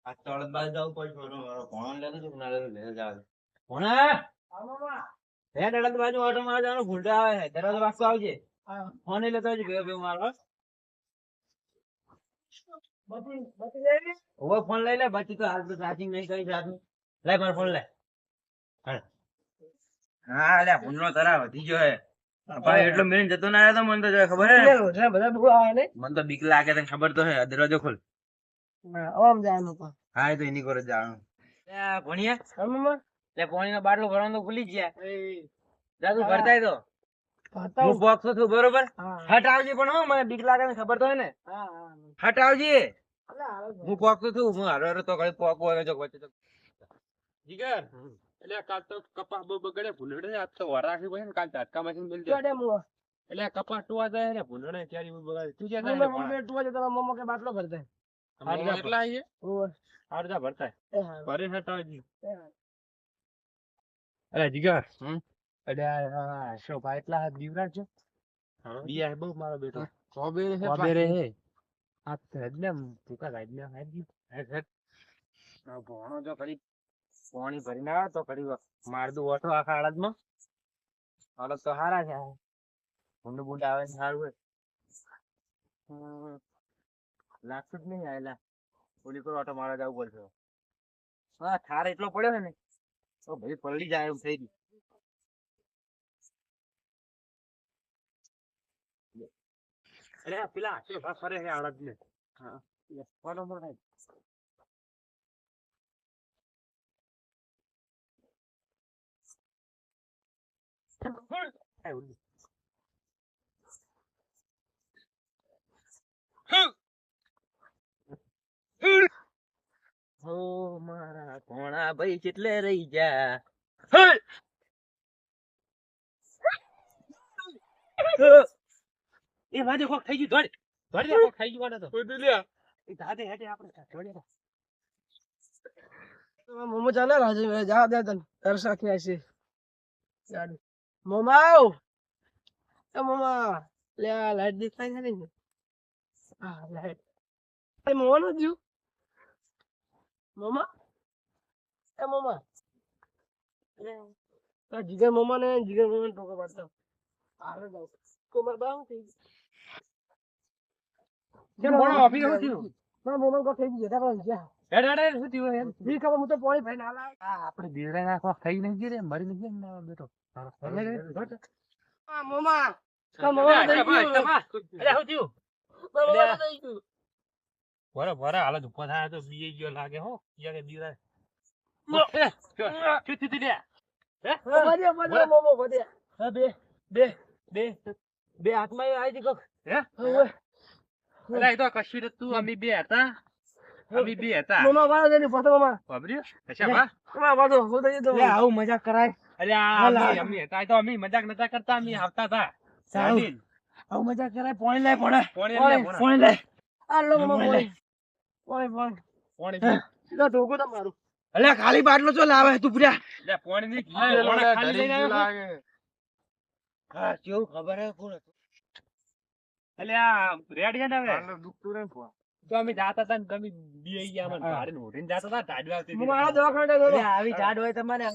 આ તળત બાજુ જવું પડશે ભણવા લેતો છું ના લેતો લે જાવ ભણા હે તળત બાજુ ઓટો મારવા જવાનું ભૂલતા આવે છે દરવાજો વાગતો આવજે ફોન લેતો આવજે બે બે મારવા ઓવો ફોન લઈ લે બાકી તો હાલ તો ચાર્જિંગ નહીં કરી જાતું લે મારો ફોન લે હા લે ભૂંડનો તરાવ વધી ગયો હે ભાઈ એટલો મિનિટ જતો ના રહ્યો તો મને તો ખબર હે બધા બહુ આવે ને મને તો બીક લાગે તને ખબર તો હે દરવાજો ખોલ ઓમ જાનું પણ હા એ તો એની કોર જ જાણું ભણિયા લે પાણીનો બાટલો ભરવાનું તો ભૂલી જ ગયા જાતું ભરતાય તો હું બોક્સ છું બરોબર હટ આવજે પણ હો મને બીક લાગે ને ખબર તો હે ને હટ આવજે હું બોક્સ છું હું હારો તો ઘરે પોકો હોય જો વચ્ચે તો જીગર એટલે કાલ તો કપા બગડે ભૂલડે આજ તો વર રાખી પડે ને કાલ ઝાટકા મશીન મિલ ચોડે મુ એટલે કપા ટુવા જાય ને ભૂલડે ક્યારે બગાડે તું જ્યાં મમ્મી મમ્મી ટુવા જે તારા મમ્મો કે બાટલો ભરતા એટલા આવીએ ઓય આરજા ભરતા એ હા ભરે હટાવજી એ હા અરે જીગર અરે આ શો ભાઈ એટલા હાથ દીવરા છે બિયા બહુ મારો બેટો કોબેરે હે આ તો એટલે ભૂકા ગાઈ ને હાજી હે ભણો જો કરી પાણી ભરીને આવે તો કરી માર દઉં ઓટો આખા અડદમાં અડદ તો સારા છે ભૂંડ બુંડ આવે ને સારું હોય લાગતું જ નહીં આવેલા ઓલી કોઈ ઓટો મારવા જવું પડશે હા ઠાર એટલો પડ્યો ને તો ભાઈ પલળી જાય એવું થઈ ગયું અરે પેલા છે ભાગ ફરે છે આળદ ને હા બરોબર હે હો મારા કોણા ભાઈ કેટલે રહી જા એ વાજે કોક થઈ ગયું દોડ દોડ કોક થઈ ગયું ને તો એ દાદે હેડે આપણે દોડ્યા મમ્મો ચાલે રાજે જા દે તન તરસા કે છે યાર મમ્મા આવ એ મમ્મા લે આ લાઈટ દેખાય છે ને આ લાઈટ એ મમ્મા નો જીવ મમ્મા એ મમ્મા આ જીગર મમ્મા ને ટોકો પાડતા આરે જાવ કોમર બાઉ થઈ કેમ બોલો ઓફિસ હું થયું પણ મમ્મા કો થઈ ગયો તારો જા હેડ હેડ શું થયું એમ ઈ ખબર હું તો પાણી ભાઈ ના લાવ આ આપણે દીવરા નાખવા થઈ નહીં ગઈ રે મરી નહીં ગઈ ને બેટો આ મમ્મા કા મમ્મા થઈ ગયું અરે હું થયું મમ્મા થઈ ગયું ભરે ભરે હાલ ઉપર થાય તો બીએ ગયો લાગે હો યા કે દીવરા શું થયું લે હે વધ્યા મમ્મો વધ્યા હા બે હાથમાં આવી હતી કોક હે અરે તો કશું ને તું અમે બે હતા મમ્મા વાળા દેની પતો મમ્મા બાબરી અચ્છા બા મમ્મા વાળો હું તો લે આવું મજાક કરાય અરે અમે હતા તો અમે મજાક નતા કરતા અમે આવતા હતા સારું આવું મજાક કરાય પાણી લાય પડે પાણી લાય આ લો મમ્મા પાણી લો ઢોકો તો મારું અલે ખાલી બાટલો ચો લાવે તું પૂર્યા લે પાણી ની ખાલી લઈને આવ્યો હા કેવું ખબર હે કોણ હતું એટલે આ રેડી હે ને હવે દુખતું રે તો અમે જાતા હતા ને તમે બી ગયા મને ભાડે ને ઉઠીને જાતા હતા ટાડવા આવતી મમ્મા આ દવાખાને આવી ઝાડ હોય તમારે